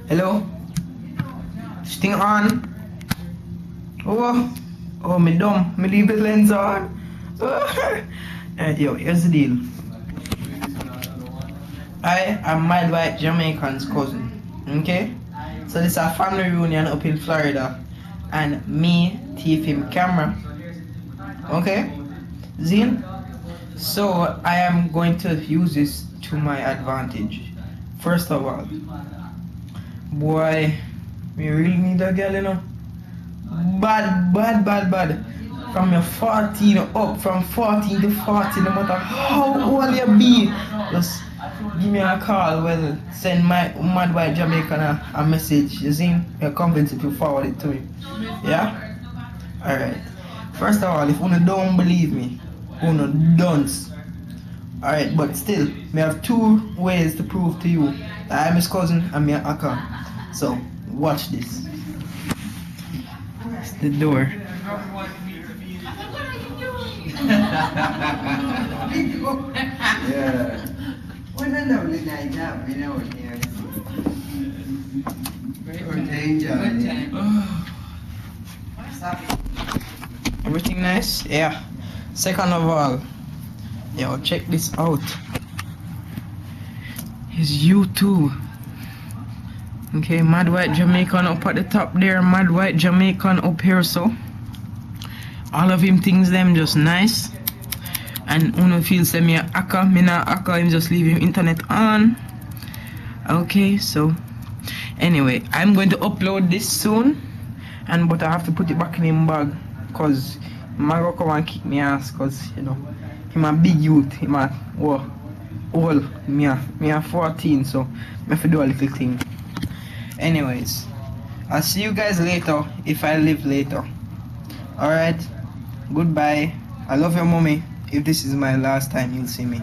Hello? This thing on? Oh, me dumb. Me leave the lens on. Yo, here's the deal. I am Mad White Jamaican's cousin. Okay? So this is a family reunion up in Florida. And me thief him camera. Okay? Zin? So I am going to use this to my advantage. First of all, boy, we really need a girl, you know. Bad. From your 14 up, from 14 to 40, no matter how old you be, just give me a call. Well, send my Mad White Jamaican a message. You see? You're convinced if you forward it to me. Yeah? Alright. First of all, if you don't believe me, you don't. Alright, but still, we have two ways to prove to you that I'm his cousin and me a hacker. So, watch this. It's the door. Yeah. What a lovely night out, you know, here. Everything nice? Yeah. Second of all, yo, check this out. It's YouTube. Okay, Mad White Jamaican up at the top there, Mad White Jamaican up here, so all of him things them just nice. And uno feels me a hacker, me not hacker, him just leave him internet on. Okay, so anyway, I'm going to upload this soon, but I have to put it back in him bag, cause Mago come and kick me ass, cause you know him a big youth, him a old, me a 14, so I have to do a little thing. Anyways, I'll see you guys later if I live later. Alright, goodbye. I love your mommy. If this is my last time you'll see me.